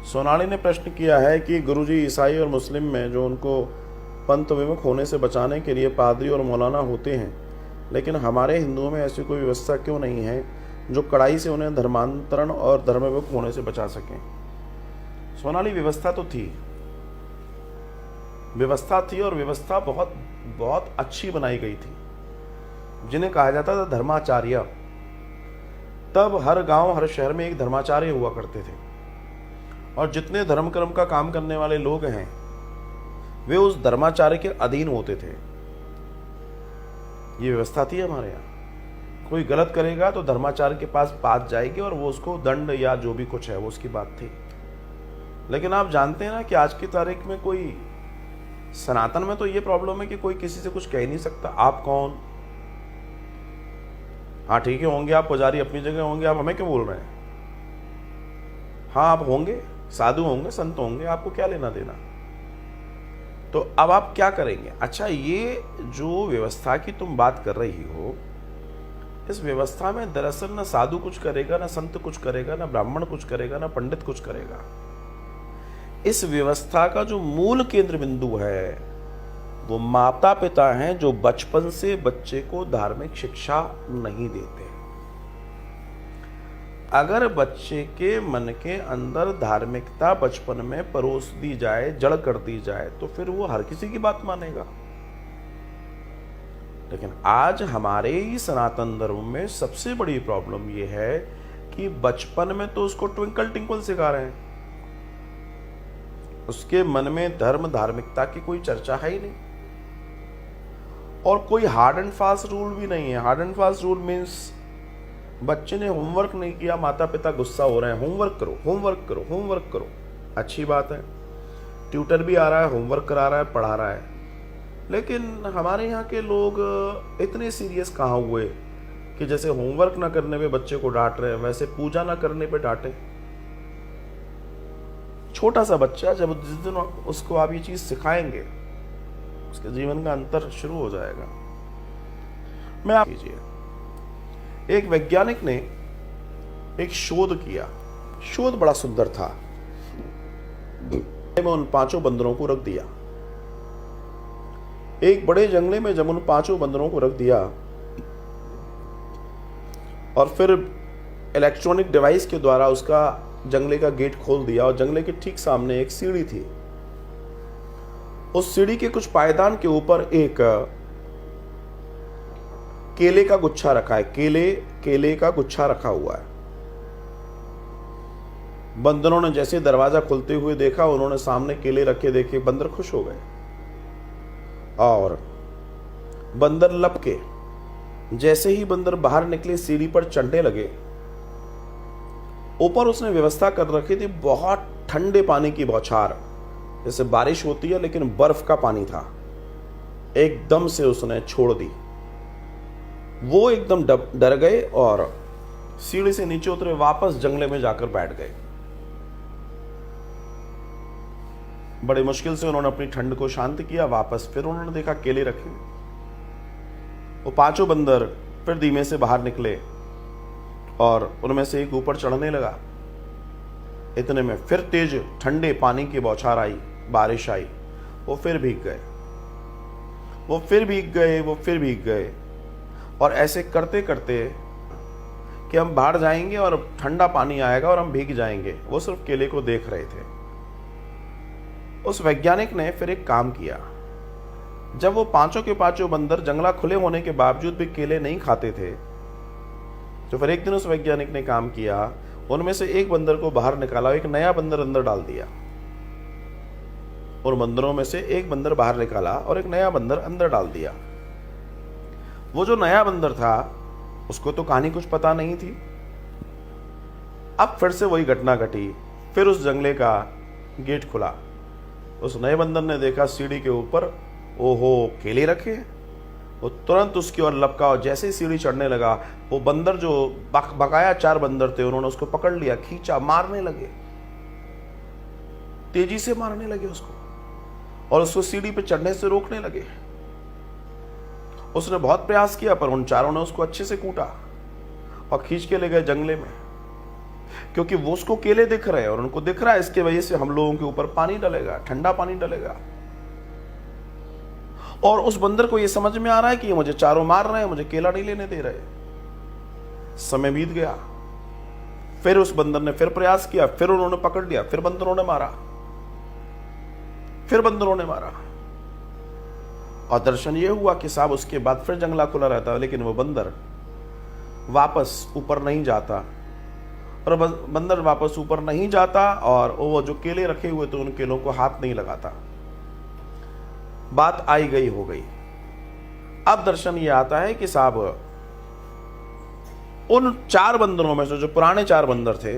सोनाली ने प्रश्न किया है कि गुरुजी, ईसाई और मुस्लिम में जो उनको पंथ विमुख होने से बचाने के लिए पादरी और मौलाना होते हैं, लेकिन हमारे हिंदुओं में ऐसी कोई व्यवस्था क्यों नहीं है जो कड़ाई से उन्हें धर्मांतरण और धर्मविमुख होने से बचा सकें? सोनाली, व्यवस्था तो थी, व्यवस्था थी और व्यवस्था बहुत बहुत अच्छी बनाई गई थी, जिन्हें कहा जाता था धर्माचार्य। तब हर गांव हर शहर में एक धर्माचार्य हुआ करते थे और जितने धर्म कर्म का काम करने वाले लोग हैं वे उस धर्माचार्य के अधीन होते थे। ये व्यवस्था थी हमारे यहाँ। कोई गलत करेगा तो धर्माचार्य के पास बात जाएगी और वो उसको दंड या जो भी कुछ है वो उसकी बात थी। लेकिन आप जानते हैं ना कि आज की तारीख में कोई, सनातन में तो ये प्रॉब्लम है कि कोई किसी से कुछ कह ही नहीं सकता। आप कौन? हाँ ठीक है, होंगे आप पुजारी, अपनी जगह होंगे, आप हमें क्यों बोल रहे हैं? हाँ आप होंगे, साधु होंगे, संत होंगे, आपको क्या लेना देना? तो अब आप क्या करेंगे? अच्छा, ये जो व्यवस्था की तुम बात कर रही हो, इस व्यवस्था में दरअसल ना साधु कुछ करेगा, ना संत कुछ करेगा, ना ब्राह्मण कुछ करेगा, ना पंडित कुछ करेगा। इस व्यवस्था का जो मूल केंद्र बिंदु है वो माता पिता हैं, जो बचपन से बच्चे को धार्मिक शिक्षा नहीं देते। अगर बच्चे के मन के अंदर धार्मिकता बचपन में परोस दी जाए, जड़ कर दी जाए, तो फिर वो हर किसी की बात मानेगा। लेकिन आज हमारे ही सनातन धर्म में सबसे बड़ी प्रॉब्लम ये है कि बचपन में तो उसको ट्विंकल टिंकल सिखा रहे हैं, उसके मन में धर्म धार्मिकता की कोई चर्चा है ही नहीं। और कोई हार्ड एंड फास्ट रूल भी नहीं है। Hard and fast rule means बच्चे ने होमवर्क नहीं किया, माता पिता गुस्सा हो रहे हैं, होमवर्क करो, होमवर्क करो, होमवर्क करो। अच्छी बात है, ट्यूटर भी आ रहा है, होमवर्क करा रहा है, पढ़ा रहा है। लेकिन हमारे यहाँ के लोग इतने सीरियस कहाँ हुए कि जैसे होमवर्क ना करने पे बच्चे को डांट रहे हैं, वैसे पूजा ना करने पे डांटे। छोटा सा बच्चा, जब जिस दिन उसको आप ये चीज सिखाएंगे, उसके जीवन का अंतर शुरू हो जाएगा। मैं आप कीजिए, एक वैज्ञानिक ने एक शोध किया। शोध बड़ा सुंदर था। में उन 5 बंदरों को रख दिया एक बड़े जंगले में। जब उन 5 बंदरों को रख दिया और फिर इलेक्ट्रॉनिक डिवाइस के द्वारा उसका जंगले का गेट खोल दिया और जंगले के ठीक सामने एक सीढ़ी थी। उस सीढ़ी के कुछ पायदान के ऊपर एक केले का गुच्छा रखा है। केले का गुच्छा रखा हुआ है। बंदरों ने जैसे दरवाजा खुलते हुए देखा, उन्होंने सामने केले रखे देखे, बंदर खुश हो गए और बंदर लपके। जैसे ही बंदर बाहर निकले, सीढ़ी पर चढ़ने लगे। ऊपर उसने व्यवस्था कर रखी थी बहुत ठंडे पानी की बौछार, जैसे बारिश होती है लेकिन बर्फ का पानी था। एकदम से उसने छोड़ दी। वो एकदम डर गए और सीढ़ी से नीचे उतरे, वापस जंगले में जाकर बैठ गए। बड़े मुश्किल से उन्होंने अपनी ठंड को शांत किया। वापस फिर उन्होंने देखा केले रखे। वो 5 बंदर फिर धीमे से बाहर निकले और उनमें से एक ऊपर चढ़ने लगा। इतने में फिर तेज ठंडे पानी की बौछार आई, बारिश आई। वो फिर भीग गए, वो फिर भीग गए, वो फिर भीग गए। और ऐसे करते करते कि हम बाहर जाएंगे और ठंडा पानी आएगा और हम भीग जाएंगे, वो सिर्फ केले को देख रहे थे। उस वैज्ञानिक ने फिर एक काम किया। जब वो 5 के 5 बंदर जंगला खुले होने के बावजूद भी केले नहीं खाते थे, तो फिर एक दिन उस वैज्ञानिक ने काम किया। उनमें से एक बंदर को बाहर निकाला, एक नया बंदर अंदर डाल दिया। उन बंदरों में से एक बंदर बाहर निकाला और एक नया बंदर अंदर डाल दिया। वो जो नया बंदर था उसको तो कहानी कुछ पता नहीं थी। अब फिर से वही घटना घटी। फिर उस जंगले का गेट खुला। उस नए बंदर ने देखा सीढ़ी के ऊपर, ओहो, केले रखे। वो तुरंत उसकी ओर लपका और जैसे ही सीढ़ी चढ़ने लगा, वो बंदर जो बकाया 4 बंदर थे, उन्होंने उसको पकड़ लिया, खींचा, मारने लगे, तेजी से मारने लगे उसको और उसको सीढ़ी पे चढ़ने से रोकने लगे। उसने बहुत प्रयास किया पर उन 4 ने उसको अच्छे से कूटा और खींच के ले गए जंगले में। क्योंकि वो उसको केले दिख रहे हैं और उनको दिख रहा है इसके वजह से हम लोगों के ऊपर पानी डलेगा, ठंडा पानी डलेगा। और उस बंदर को ये समझ में आ रहा है कि ये मुझे चारों मार रहे हैं, मुझे केला नहीं लेने दे रहे। समय बीत गया, फिर उस बंदर ने फिर प्रयास किया, फिर उन्होंने पकड़ लिया, फिर बंदरों ने मारा, फिर बंदरों ने मारा। और दर्शन ये हुआ कि साहब उसके बाद फिर जंगला खुला रहता, लेकिन वो बंदर वापस ऊपर नहीं जाता। और बंदर वापस ऊपर नहीं जाता और वो जो केले रखे हुए थे उन केलों को हाथ नहीं लगाता। बात आई गई हो गई। अब दर्शन ये आता है कि साहब उन 4 बंदरों में से, जो पुराने 4 बंदर थे,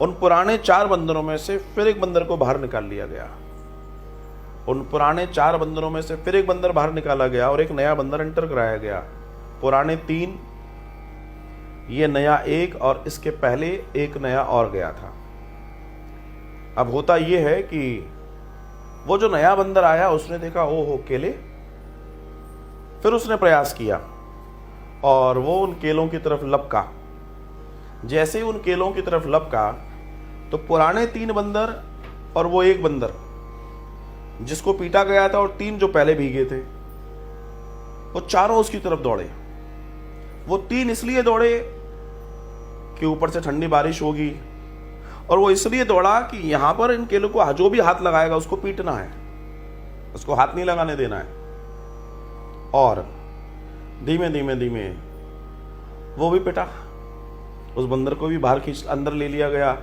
उन पुराने 4 बंदरों में से फिर एक बंदर को बाहर निकाल लिया गया। उन पुराने 4 बंदरों में से फिर एक बंदर बाहर निकाला गया और एक नया बंदर एंटर कराया गया। पुराने 3, ये नया 1 और इसके पहले एक नया और गया था। अब होता यह है कि वो जो नया बंदर आया उसने देखा ओहो केले, फिर उसने प्रयास किया और वो उन केलों की तरफ लपका। जैसे ही उन केलों की तरफ लपका तो पुराने 3 बंदर और वो 1 बंदर जिसको पीटा गया था और 3 जो पहले भीगे थे, वो चारों उसकी तरफ दौड़े। वो 3 इसलिए दौड़े कि ऊपर से ठंडी बारिश होगी, और वो इसलिए दौड़ा कि यहां पर इन केलों को जो भी हाथ लगाएगा उसको पीटना है, उसको हाथ नहीं लगाने देना है। और धीमे धीमे धीमे वो भी पिटा, उस बंदर को भी बाहर खींच अंदर ले लिया गया।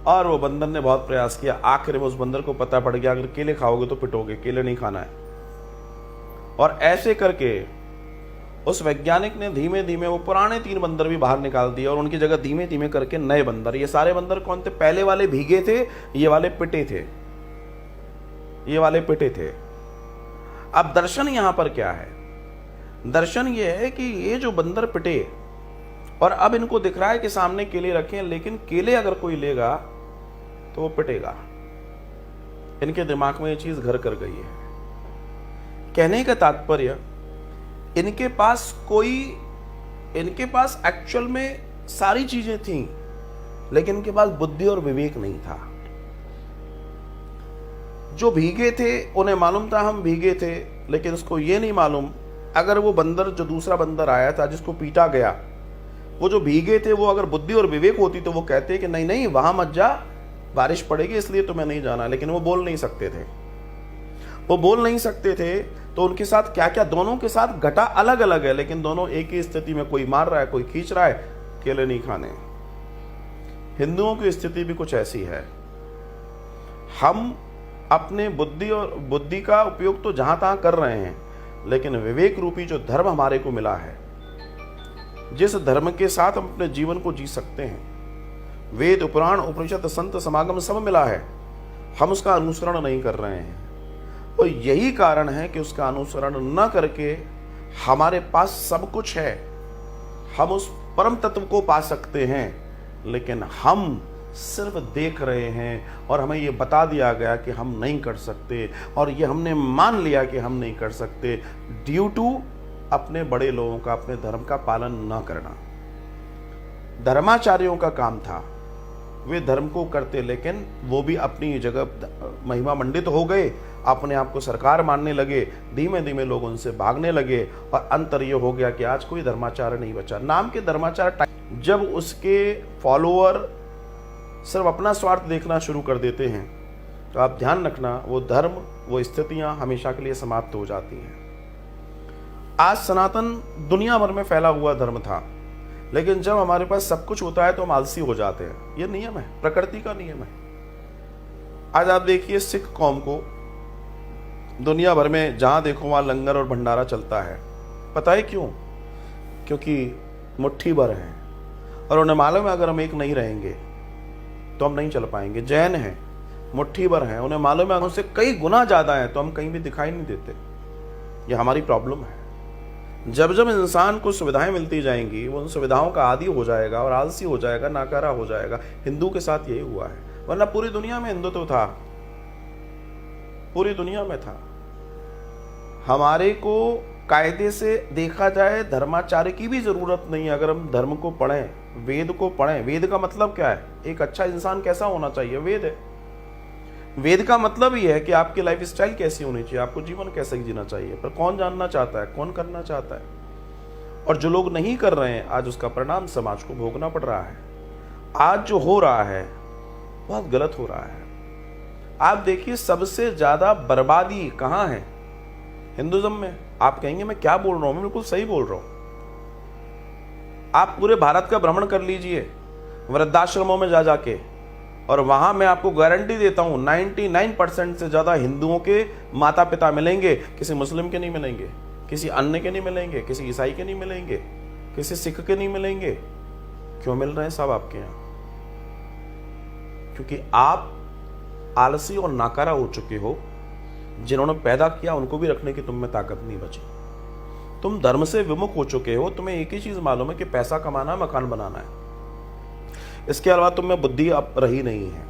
और वो बंदर ने बहुत प्रयास किया, आखिर में उस बंदर को पता पड़ गया अगर केले खाओगे तो पिटोगे, केले नहीं खाना है। और ऐसे करके उस वैज्ञानिक ने धीमे धीमे वो पुराने 3 बंदर भी बाहर निकाल दिए और उनकी जगह धीमे धीमे करके नए बंदर। ये सारे बंदर कौन थे? पहले वाले भीगे थे, ये वाले पिटे थे, ये वाले पिटे थे। अब दर्शन यहां पर क्या है? दर्शन ये है कि ये जो बंदर पिटे और अब इनको दिख रहा है कि सामने केले रखे हैं, लेकिन केले अगर कोई लेगा तो वो पिटेगा। इनके दिमाग में ये चीज घर कर गई है। कहने का तात्पर्य, इनके पास एक्चुअल में सारी चीजें थीं, लेकिन इनके पास बुद्धि और विवेक नहीं था। जो भीगे थे उन्हें मालूम था हम भीगे थे, लेकिन उसको ये नहीं मालूम अगर वो बंदर, जो दूसरा बंदर आया था जिसको पीटा गया, वो जो भीगे थे, वो अगर बुद्धि और विवेक होती तो वो कहते कि नहीं नहीं वहां मत जा, बारिश पड़ेगी इसलिए तुम्हें नहीं जाना। लेकिन वो बोल नहीं सकते थे, वो बोल नहीं सकते थे। तो उनके साथ क्या क्या, दोनों के साथ घटा अलग अलग है, लेकिन दोनों एक ही स्थिति में, कोई मार रहा है कोई खींच रहा है, केले नहीं खाने। हिंदुओं की स्थिति भी कुछ ऐसी है। हम अपने बुद्धि का उपयोग तो जहां तहां कर रहे हैं, लेकिन विवेक रूपी जो धर्म हमारे को मिला है, जिस धर्म के साथ हम अपने जीवन को जी सकते हैं, वेद पुराण उपनिषद संत समागम सब मिला है, हम उसका अनुसरण नहीं कर रहे हैं। तो यही कारण है कि उसका अनुसरण न करके हमारे पास सब कुछ है, हम उस परम तत्व को पा सकते हैं, लेकिन हम सिर्फ देख रहे हैं और हमें ये बता दिया गया कि हम नहीं कर सकते, और ये हमने मान लिया कि हम नहीं कर सकते ड्यू टू अपने बड़े लोगों का, अपने धर्म का पालन न करना। धर्माचार्यों का काम था, वे धर्म को करते, लेकिन वो भी अपनी जगह महिमा मंडित हो गए, अपने आप को सरकार मानने लगे। धीमे धीमे लोग उनसे भागने लगे और अंतर ये हो गया कि आज कोई धर्माचार्य नहीं बचा। नाम के धर्माचार्य, जब उसके फॉलोअर सिर्फ अपना स्वार्थ देखना शुरू कर देते हैं, तो आप ध्यान रखना वो धर्म, वो स्थितियां हमेशा के लिए समाप्त हो जाती हैं। आज सनातन दुनिया भर में फैला हुआ धर्म था, लेकिन जब हमारे पास सब कुछ होता है तो हम आलसी हो जाते हैं। ये नियम है, प्रकृति का नियम है। आज आप देखिए सिख कौम को दुनिया भर में जहां देखो वहां लंगर और भंडारा चलता है। पता है क्यों? क्योंकि मुट्ठी भर है और उन्हें मालूम है अगर हम एक नहीं रहेंगे तो हम नहीं चल पाएंगे। जैन है, मुट्ठी भर है, उन्हें मालूम है उनसे कई गुना ज्यादा है, तो हम कहीं भी दिखाई नहीं देते। ये हमारी प्रॉब्लम है। जब जब इंसान को सुविधाएं मिलती जाएंगी, वो उन सुविधाओं का आदी हो जाएगा और आलसी हो जाएगा, नाकारा हो जाएगा। हिंदू के साथ यही हुआ है, वरना पूरी दुनिया में हिंदुत्व था, पूरी दुनिया में था। हमारे को कायदे से देखा जाए धर्माचार्य की भी जरूरत नहीं है। अगर हम धर्म को पढ़ें वेद को पढ़ें। वेद का मतलब क्या है? एक अच्छा इंसान कैसा होना चाहिए, वेद है। वेद का मतलब ही है कि आपकी लाइफ स्टाइल कैसी होनी चाहिए, आपको जीवन कैसे जीना चाहिए। पर कौन जानना चाहता है, कौन करना चाहता है? और जो लोग नहीं कर रहे हैं, आज उसका परिणाम समाज को भोगना पड़ रहा है। आज जो हो रहा है बहुत गलत हो रहा है। आप देखिए, सबसे ज्यादा बर्बादी कहां है? हिंदुज्म में। आप कहेंगे मैं क्या बोल रहा हूं, मैं बिल्कुल सही बोल रहा हूं। आप पूरे भारत का भ्रमण कर लीजिए वृद्धाश्रमों में जा जाके, और वहां मैं आपको गारंटी देता हूं 99% से ज्यादा हिंदुओं के माता पिता मिलेंगे, किसी मुस्लिम के नहीं मिलेंगे, किसी अन्य के नहीं मिलेंगे, किसी ईसाई के नहीं मिलेंगे, किसी सिख के नहीं मिलेंगे। क्यों मिल रहे हैं सब आपके यहां? क्योंकि आप आलसी और नाकारा हो चुके हो। जिन्होंने पैदा किया उनको भी रखने की तुम में ताकत नहीं बची। तुम धर्म से विमुख हो चुके हो। तुम्हें एक ही चीज मालूम है कि पैसा कमाना, मकान बनाना है। इसके अलावा तुम में बुद्धि अब रही नहीं है।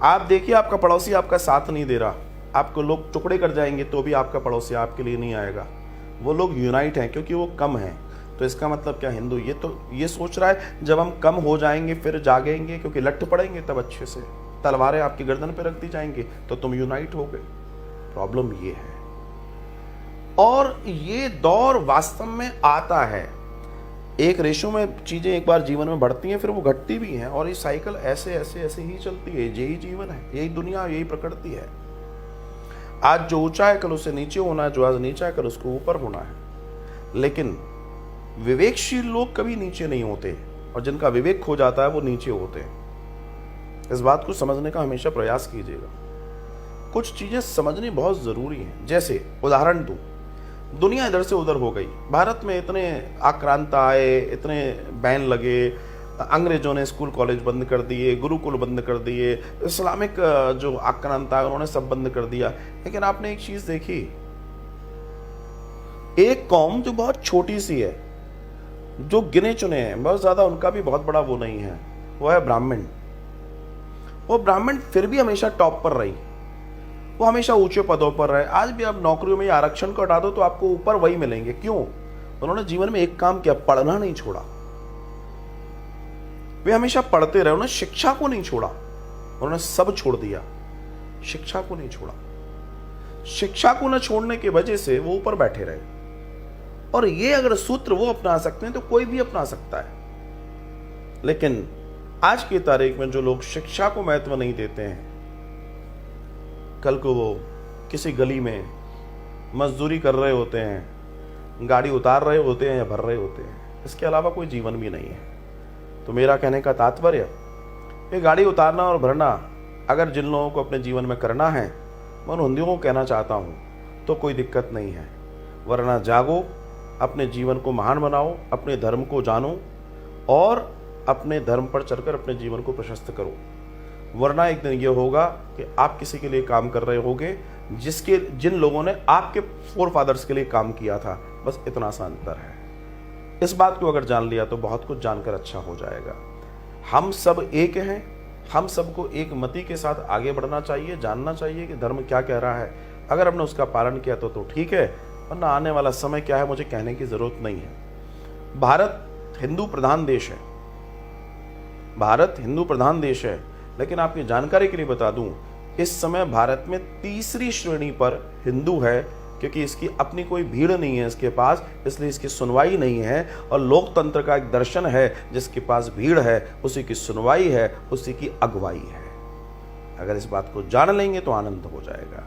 आप देखिए, आपका पड़ोसी आपका साथ नहीं दे रहा, आपको लोग टुकड़े कर जाएंगे तो भी आपका पड़ोसी आपके लिए नहीं आएगा। वो लोग यूनाइट हैं क्योंकि वो कम हैं। तो इसका मतलब क्या, हिंदू ये सोच रहा है जब हम कम हो जाएंगे फिर जागेंगे, क्योंकि लठ पड़ेंगे तब अच्छे से, तलवारें आपकी गर्दन पे रख दी जाएंगी तो तुम यूनाइट हो गए। प्रॉब्लम ये है। और ये दौर वास्तव में आता है, एक रेशो में चीजें एक बार जीवन में बढ़ती हैं फिर वो घटती भी हैं, और ये साइकिल ऐसे ऐसे ऐसे ही चलती है। यही जीवन है, यही दुनिया, यही प्रकृति है। आज जो ऊंचा है कल उससे नीचे होना है, जो आज नीचा है कल उसको ऊपर होना है। लेकिन विवेकशील लोग कभी नीचे नहीं होते, और जिनका विवेक खो जाता है वो नीचे होते हैं। इस बात को समझने का हमेशा प्रयास कीजिएगा। कुछ चीजें समझनी बहुत जरूरी हैं। जैसे उदाहरण दूं, दुनिया इधर से उधर हो गई। भारत में इतने आक्रांता आए, इतने बैन लगे, अंग्रेजों ने स्कूल कॉलेज बंद कर दिए, गुरुकुल बंद कर दिए, इस्लामिक जो आक्रांता है उन्होंने सब बंद कर दिया। लेकिन आपने एक चीज देखी, एक कौम जो बहुत छोटी सी है, जो गिने चुने हैं, बहुत ज्यादा उनका भी बहुत बड़ा वो नहीं है, वो है ब्राह्मण। वो ब्राह्मण फिर भी हमेशा टॉप पर रही, वो हमेशा ऊंचे पदों पर रहे। आज भी आप नौकरियों में आरक्षण को हटा दो तो आपको ऊपर वही मिलेंगे। क्यों? उन्होंने जीवन में एक काम किया, पढ़ना नहीं छोड़ा। वे हमेशा पढ़ते रहे, उन्होंने शिक्षा को नहीं छोड़ा। उन्होंने सब छोड़ दिया, शिक्षा को नहीं छोड़ा। शिक्षा को न छोड़ने की वजह से वो ऊपर बैठे रहे। और ये अगर सूत्र वो अपना सकते हैं तो कोई भी अपना सकता है। लेकिन आज की तारीख में जो लोग शिक्षा को महत्व नहीं देते हैं, कल को वो किसी गली में मजदूरी कर रहे होते हैं, गाड़ी उतार रहे होते हैं या भर रहे होते हैं, इसके अलावा कोई जीवन भी नहीं है। तो मेरा कहने का तात्पर्य, ये गाड़ी उतारना और भरना अगर जिन लोगों को अपने जीवन में करना है, मैं उन हिंदुओं को कहना चाहता हूँ तो कोई दिक्कत नहीं है। वरना जागो, अपने जीवन को महान बनाओ, अपने धर्म को जानो और अपने धर्म पर चलकर अपने जीवन को प्रशस्त करो। वरना एक दिन ये होगा कि आप किसी के लिए काम कर रहे होगे जिन लोगों ने आपके फोर फादर्स के लिए काम किया था। बस इतना सा अंतर है। इस बात को अगर जान लिया तो बहुत कुछ जानकर अच्छा हो जाएगा। हम सब एक हैं, हम सबको एक मति के साथ आगे बढ़ना चाहिए, जानना चाहिए कि धर्म क्या कह रहा है। अगर हमने उसका पालन किया तो ठीक है, वरना आने वाला समय क्या है मुझे कहने की जरूरत नहीं है। भारत हिंदू प्रधान देश है, भारत हिंदू प्रधान देश है। लेकिन आपकी जानकारी के लिए बता दूं, इस समय भारत में तीसरी श्रेणी पर हिंदू है, क्योंकि इसकी अपनी कोई भीड़ नहीं है इसके पास, इसलिए इसकी सुनवाई नहीं है। और लोकतंत्र का एक दर्शन है, जिसके पास भीड़ है उसी की सुनवाई है, उसी की अगुवाई है। अगर इस बात को जान लेंगे तो आनंद हो जाएगा।